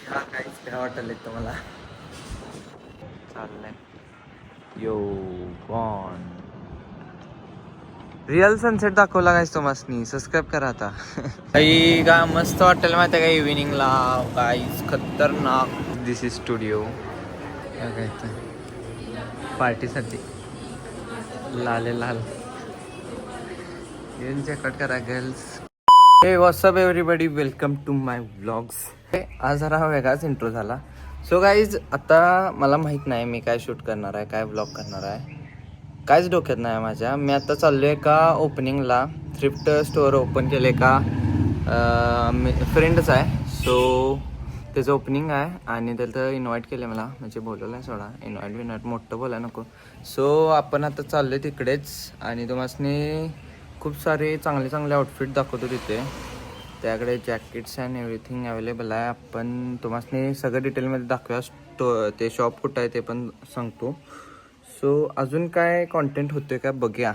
हा काहीच काय वाटलं तुम्हाला चाललंय यो बॉन रिअल सनसेट दाखवला गाईस तुम्हाला सबस्क्राईब करा आता काही का मस्त वाटेल माहिती आहे का इव्हिनिंगला गाईस खतरनाक दिस इज स्टुडिओ पार्टीसाठी लाल येऊन चेकआउट करा girls. Hey what's up everybody welcome to my vlogs. आज जरा वेगळाच इंट्रो झाला. सो गाईज आता मला माहीत नाही मी काय शूट करणार आहे, काय व्लॉग करणार आहे, काहीच डोक्यात नाही माझ्या. मी आता चाललो आहे का ओपनिंगला. थ्रिफ्ट स्टोअर ओपन केले का फ्रेंडच आहे. सो त्याचं ओपनिंग आहे आणि त्याचं इन्व्हाइट केलं मला, म्हणजे बोलवलं आहे सोडा. इन्व्हाइट मोठं बोलाय नको. सो आपण आता चाललो आहे तिकडेच आणि तुम्हाला खूप सारे चांगले आउटफिट दाखवतो तिथे. त्याकडे जॅकेट्स अँड एव्हरीथिंग अवेलेबल आहे. आपण तुम्हाला सगळं डिटेलमध्ये दाखवूया. ते शॉप कुठं आहे ते पण सांगतो. सो अजून काय कॉन्टेंट होते का बघूया.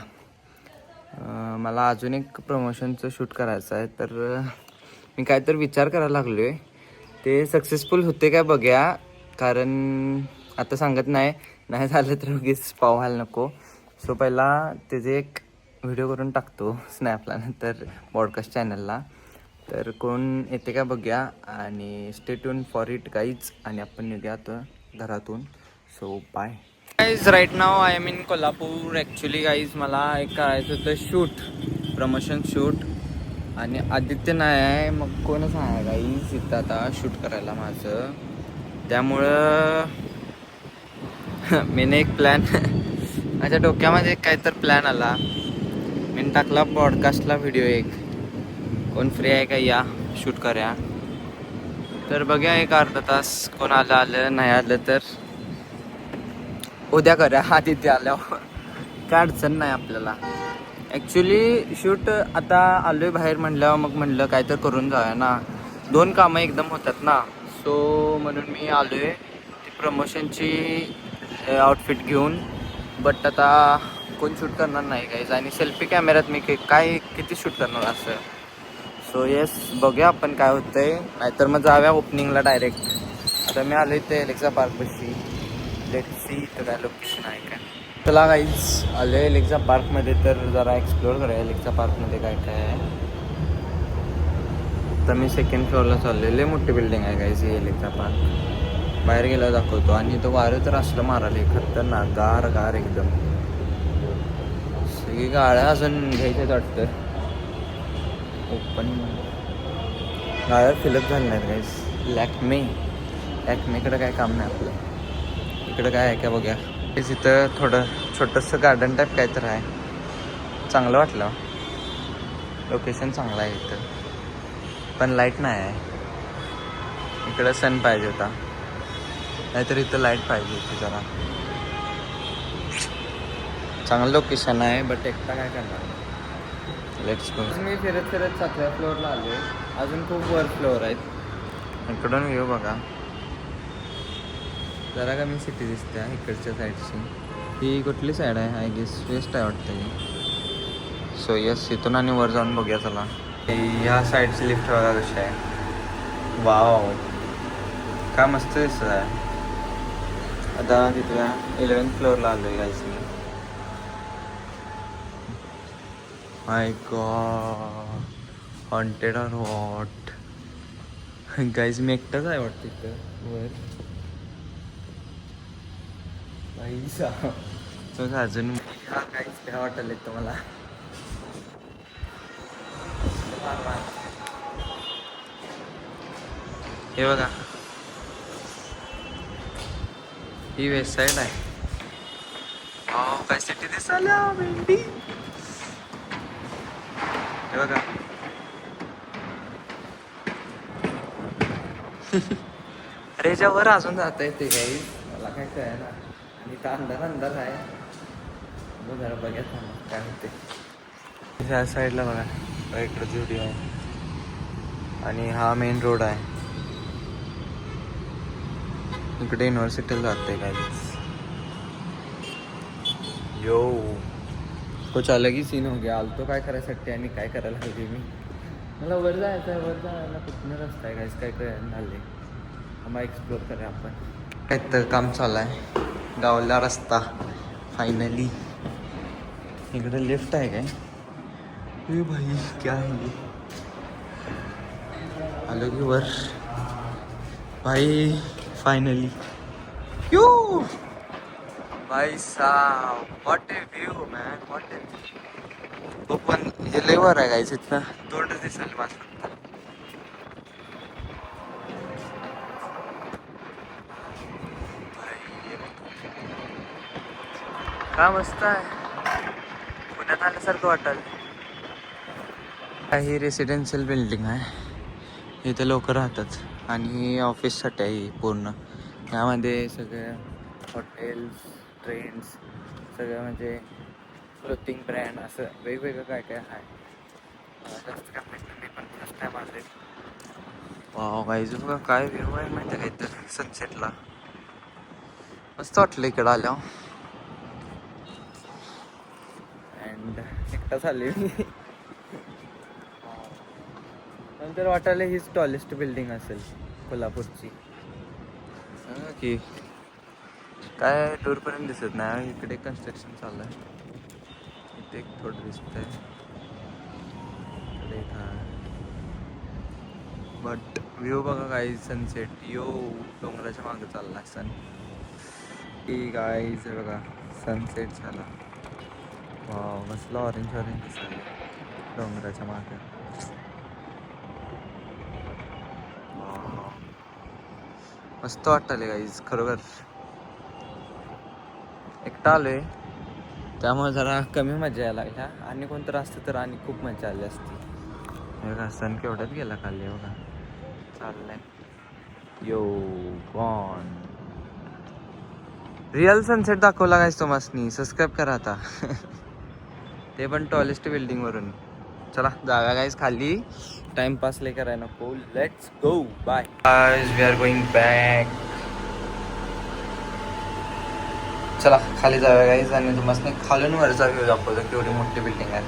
मला अजून एक प्रमोशनचं शूट करायचं आहे, तर मी काय तर विचार करायला लागलो आहे. ते सक्सेसफुल होते काय बघूया, कारण आता सांगत नाही झालं तर उगीच पाव व्हायला नको. सो पहिला त्याचे एक व्हिडिओ करून टाकतो स्नॅपला, नंतर पॉडकास्ट चॅनलला. तर कोण येते का बघूया आणि stay tune for it guys. आणि आपण निघूया आता घरातून. So bye guys. Right now I am in Kolhapur. Actually guys मला एक करायचं होतं शूट, प्रमोशन शूट. आणि आदित्य नाही आहे, मग कोणच नाही आहे गाईज इथं आता शूट करायला माझं. त्यामुळं मीने एक प्लॅन माझ्या डोक्यामध्ये काय तर प्लॅन आला. मी टाकला पॉडकास्टला व्हिडिओ एक, कोण फ्री आहे का या शूट करूया. तर बघूया एक अर्धा तास कोण आलं नाही आलं तर उद्या करूया. आदित्य आल्यावर काय अडचण नाही आपल्याला. ॲक्च्युली शूट आता आलो आहे बाहेर म्हणल्यावर मग म्हणलं काय तर करून जाऊया ना, 2 कामं एकदम होतात ना. सो म्हणून मी आलो आहे ती प्रमोशनची आउटफिट घेऊन. बट आता कोण शूट करणार नाही काहीच, आणि सेल्फी कॅमेऱ्यात मी काय किती शूट करणार असं. सो येस बघूया आपण काय होतंय, नाहीतर मग जाऊया ओपनिंगला डायरेक्ट. आता मी आलो इथे एलेक्सा पार्कपाशी. लेट सी इथं काय लोकेशन आहे काय. चला गाईज आलो आहे एलेक्सा पार्कमध्ये, तर जरा एक्सप्लोअर करूया एलेक्सा पार्कमध्ये काय काय आहे. तर मी सेकंड फ्लोअरला चाललो. लय मोठी बिल्डिंग आहे गाईज ही एलेक्सा पार्क. बाहेर गेला दाखवतो. आणि तो वारं तर असलं मारायला खतरनाक, गार एकदम. सगळी गाड्या अजून घ्यायच्याच वाटतं. ओपन गाड्या फिलअप झाल्या नाहीत गाईज. लॅक्मेकडं काय काम नाही आपलं. इकडं काय आहे का बघूया. तेच इथं थोडं छोटंसं गार्डन टाईप काय तर आहे, चांगलं वाटलं. लोकेशन चांगलं आहे इथं, पण लाईट नाही आहे. इकडं सन पाहिजे होता, नाहीतर इथं लाईट पाहिजे होती जरा. चांगलं लोकेशन आहे, बट एकटा काय करणार. Let's go. मी फिरत 7व्या फ्लोअरला आलो आहे. अजून खूप वर फ्लोअर आहेत. इकडून व्ह्यू बघा, जरा का मी सिटी दिसते इकडच्या साईडची. ही कुठली साईड आहे, आय गेस वेस्ट आहे वाटतं ही. सो यस इथून आणि वर जाऊन बघूया चला. ह्या साईडची लिफ्ट बघा कशी आहे. वाव काय मस्त दिसत आहे. आता तिथल्या 11th फ्लोअरला आलो आहे गाईज मी. My god, haunted or what. Guys मी एकटाच आहे वाटतं इथं वर. बघा अजून हा काहीच काय वाटलं तुम्हाला. हे बघा ही वेस्ट साईड आहे. काय सिटी दिसायला भेंडी. हे बघा अरे ह्याच्यावर अजून जाता येते काही, मला काय कळेल ना. आणि इथं अंधार आहे. बघ जरा बघायचं ना काय होते. ह्या साईडला बघा इकडं जुडी आहे आणि हा मेन रोड आहे. इकडे युनिव्हर्सिटीला जाते काय. यो कुछ अलग ही सीन हो गया. आलतो काय करायसाठी आणि काय करायला हवी मी. मला वर जायचं आहे, वर जायला कुठनं रस्ता आहे काय कळेल झाले. मग एक्सप्लोर करूया आपण. काय तर काम चालू आहे, गावला रस्ता फायनली. इकडे लिफ्ट आहे काय? ए भाई क्या है ये? आलो की वर भाई फायनली. क्यू भाई साहब, what a view man, what a. तो पण हे लय वर आहे गाईस, इथनं तोंडच दिसेल माझं फक्त. का मस्त आहे, पुण्यात आल्यासारखं वाटेल. ही रेसिडेन्शियल बिल्डिंग आहे, इथे लोक राहतात आणि ऑफिससाठी आहे ही पूर्ण. यामध्ये सगळे हॉटेल्स, ट्रेन्स, सगळं म्हणजे क्लोथिंग ब्रँड असं वेगवेगळं काय काय आहे. जास्त काय माहिती मी पण फर्स्ट टाईम आले. वाव गाईज बघा काय व्ह्यू आहे माहिती आहे का इथं सनसेटला. मस्त वाटलं इकडं आल्यावर. अँड एकटा चालली मी. नंतर वाटायला हीच टॉलेस्ट बिल्डिंग असेल कोल्हापूरची की काय. दूरपर्यंत दिसत नाही, इकडे कन्स्ट्रक्शन चालू आहे. इथे एक थोडं दिसत आहे, इकडे बट व्ह्यू बघा काही सनसेट. यो डोंगराच्या मागे चालला सन की गाईज बघा सनसेट झाला. वाव मस्त ऑरेंज ऑरेंज दिसत डोंगराच्या मागे. मस्त वाटले गाईज खरोखर. एकटा आलोय त्यामुळे जरा कमी मजा यायला लागल्या, आणि कोणतं असतं तर आणि खूप मजा आली असती. बघा सन केवढ्यात गेला खाली बघा चाललाय. यो गॉन रिअल सनसेट दाखवला गाईज तुम्हाला. सबस्क्राईब करा आता. ते पण टॉलेस्ट बिल्डिंग वरून. चला जाऊया गाईज खाली, टाइमपास लय करायला नको. Let's go bye guys, we are going back. चला खाली जाऊया गाईज आणि तुम्हाला खालून वरचा व्ह्यू दाखवतो केवढी मोठी बिल्डिंग आहे.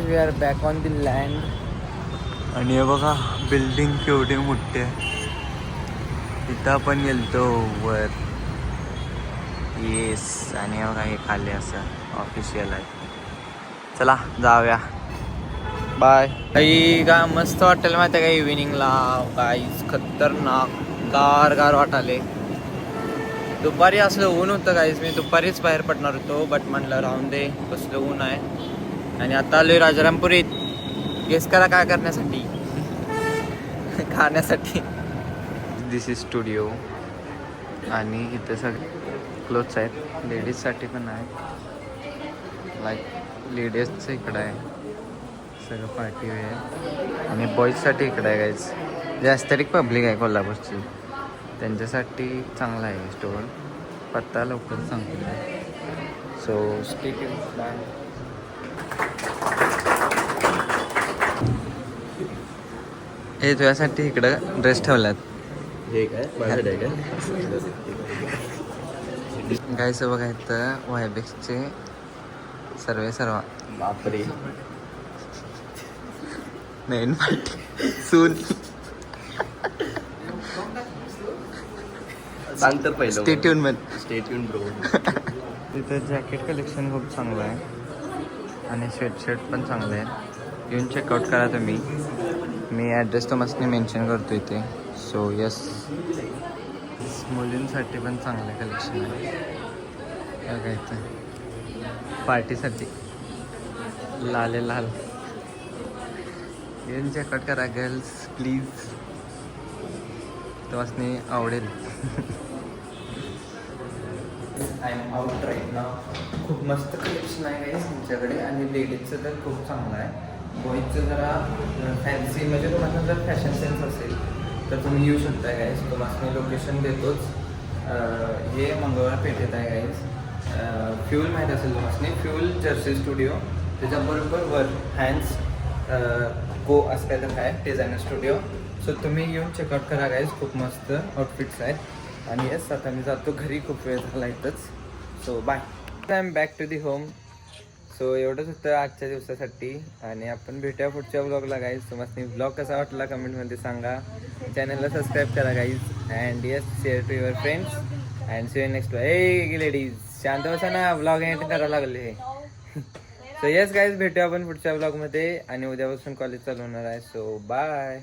We are back on the land. आणि हे बघा बिल्डिंग केवढी मोठी आहे. इथं आपण गेलतो वर. येस, आणि हे बघा हे खाली असं ऑफिशियल आहे. चला जाऊया बाय. काही का मस्त वाटेल माहिती आहे का इव्हिनिंगला गाईज. खतरनाक गार गार वाटाले. दुपारी असलं ऊन होतं गाईज, मी दुपारीच बाहेर पडणार होतो बट म्हणलं राहून दे, कसलं ऊन आहे. आणि आता आलोय राजारामपुरीत. गेस करा काय करण्यासाठी? खाण्यासाठी. दिस इज स्टुडिओ आणि इथे सगळे क्लोथ्स आहेत, लेडीजसाठी पण आहेत. लाईक लेडीजचं इकडं आहे सगळं पार्टीवेअर, आणि बॉईजसाठी इकडं आहे गाईज. जे ॲस्थेटिक पब्लिक आहे कोल्हापूरची त्यांच्यासाठी चांगला आहे स्टोअर. पत्ता लवकर सांगतो. So stay tuned. बाय. हे तुझ्यासाठी इकडं ड्रेस ठेवलात. हे काय माझं आहे काय? गायचं बघा इथं वायबेक्सचे सर्व बापरे. नवीन पार्टी सून. सांग तर पहिलं. स्टे ट्यून मध्ये. Stay tune bro. तिथं जॅकेट कलेक्शन खूप चांगलं आहे आणि स्वेटशर्ट पण चांगलं आहे. येऊन चेकआउट करा तुम्ही. मी ॲड्रेस तुम्हाला मेन्शन करतो इथे. सो यस, मुलींसाठी पण चांगलं कलेक्शन आहे. बघा इथं पार्टीसाठी लाले लाल. येऊन चेकआउट करा गर्ल्स प्लीज, तुम्हाला आवडेल. आय एम आउट राईट नाव. खूप मस्त कलेक्शन आहे तुमच्याकडे, आणि लेडीजचं तर खूप चांगलं आहे. बॉईजचं जरा फॅन्सी, म्हणजे तुम्हाला जर फॅशन सेन्स असेल तर तुम्ही येऊ शकता गाईज. तुम्हाला मी लोकेशन देतोच. हे मंगळवार पेठेत आहे गाईज. फ्युल माहीत असेल तुम्हाला, फ्युल जर्सी स्टुडिओ, त्याच्याबरोबर वर हँड्स गो असं काय तर आहे डिझायनर स्टुडिओ. सो तुम्ही येऊन चेकआउट करा गाईज. खूप मस्त आउटफिट्स आहेत. आणि येस आता मी जातो घरी, खूप वेळ झाला इथंच. So bye. I am back to the home. So एवढंच होतं आजच्या दिवसासाठी आणि आपण भेटूया पुढच्या ब्लॉगला गाईज. तुम्हाला ब्लॉग कसा वाटला कमेंटमध्ये सांगा. चॅनलला सबस्क्राईब करा guys and yes share to your friends and see you next. ए लेडीज शांत बसा ना, ब्लॉग एंड करायला लागले हे. सो येस गाईज भेटूया आपण पुढच्या ब्लॉगमध्ये आणि उद्यापासून कॉलेज चालू होणार आहे. So bye.